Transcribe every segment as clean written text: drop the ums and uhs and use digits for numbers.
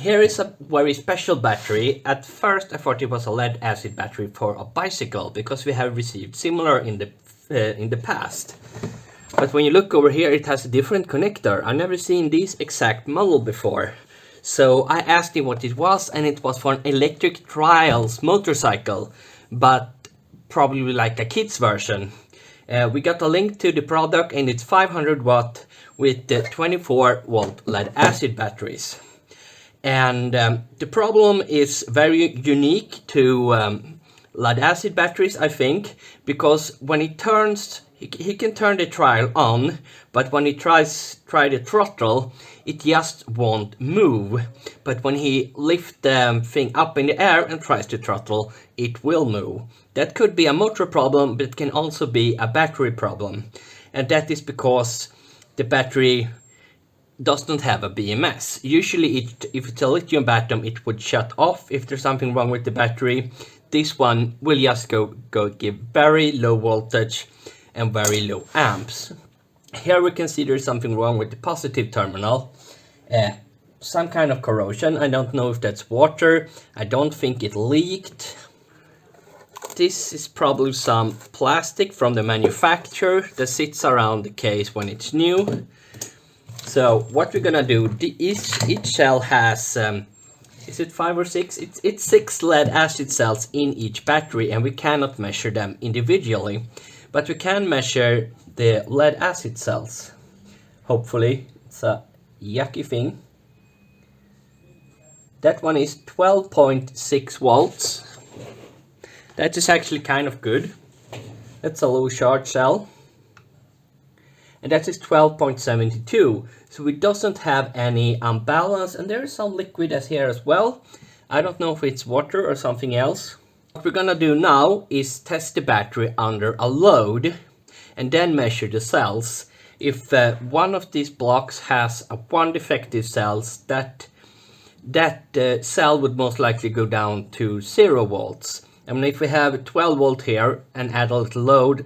here is a very special battery. At first I thought it was a lead acid battery for a bicycle, because we have received similar in the past. But when you look over here, it has a different connector. I've never seen this exact model before. So I asked him what it was, and it was for an electric trials motorcycle, but probably like a kid's version. We got a link to the product, and it's 500 watt with the 24 volt lead acid batteries. And the problem is very unique to lead acid batteries, I think, because when it turns, he can turn the trial on, but when he try the throttle, it just won't move. But when he lifts the thing up in the air and tries to throttle, it will move. That could be a motor problem, but it can also be a battery problem. And that is because the battery doesn't have a BMS. Usually if it's a lithium battery, it would shut off if there's something wrong with the battery. This one will just go give very low voltage and very low amps. Here we can see there's something wrong with the positive terminal. Some kind of corrosion. I don't know if that's water. I don't think it leaked. This is probably some plastic from the manufacturer that sits around the case when it's new. So what we're gonna do, each cell has, is it 5 or 6? It's 6 lead acid cells in each battery, and we cannot measure them individually. But we can measure the lead acid cells. Hopefully, it's a yucky thing. That one is 12.6 volts. That is actually kind of good. That's a low charge cell. And that is 12.72. So it doesn't have any unbalance, and there is some liquid as here as well. I don't know if it's water or something else. What we're gonna do now is test the battery under a load and then measure the cells. If one of these blocks has one defective cells, that cell would most likely go down to 0 volts. And if we have 12 volt here and add a little load,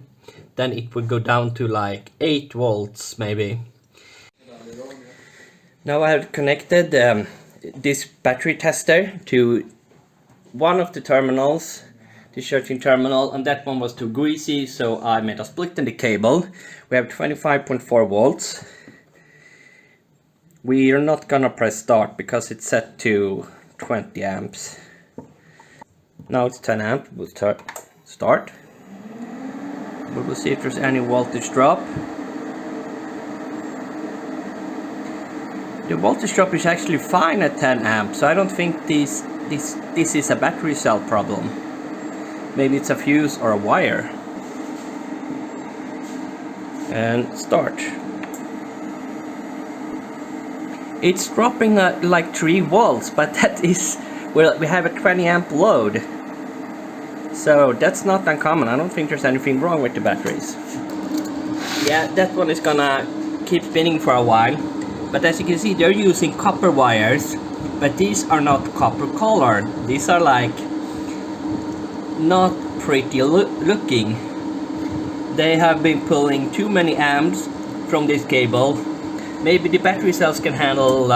then it would go down to like 8 volts maybe. Now I have connected this battery tester to one of the terminals, the charging terminal, and that one was too greasy, so I made a split in the cable. We have 25.4 volts. We are not gonna press start because it's set to 20 amps. Now it's 10 amp, we'll start. We will see if there's any voltage drop. The voltage drop is actually fine at 10 amps, so I don't think this is a battery cell problem. Maybe it's a fuse or a wire. And start. It's dropping like 3 volts, but that is, well, we have a 20 amp load. So that's not uncommon. I don't think there's anything wrong with the batteries. Yeah, that one is gonna keep spinning for a while. But as you can see, they're using copper wires, but these are not copper colored. These are like not pretty looking. They have been pulling too many amps from this cable. Maybe the battery cells can handle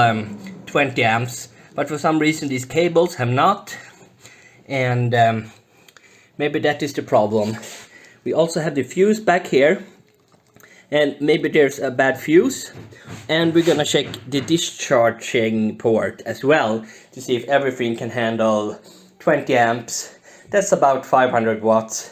20 amps, but for some reason these cables have not. And maybe that is the problem. We also have the fuse back here, and maybe there's a bad fuse. And we're gonna check the discharging port as well to see if everything can handle 20 amps. That's about 500 watts.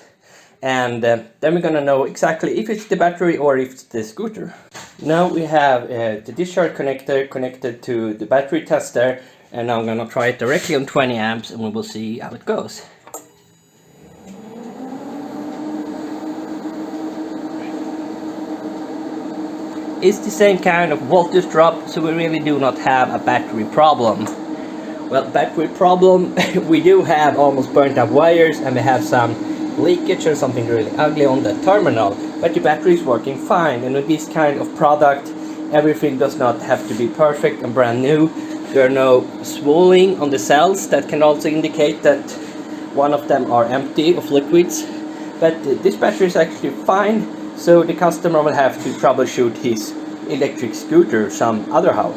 And then we're gonna know exactly if it's the battery or if it's the scooter. Now we have the discharge connector connected to the battery tester, and now I'm gonna try it directly on 20 amps and we will see how it goes. It's the same kind of voltage drop, so we really do not have a battery problem. Well, battery problem, we do have almost burnt up wires, and we have some leakage or something really ugly on the terminal, but the battery is working fine. And with this kind of product, everything does not have to be perfect and brand new. There are no swelling on the cells. That can also indicate that one of them are empty of liquids, but this battery is actually fine. So the customer will have to troubleshoot his electric scooter some other how.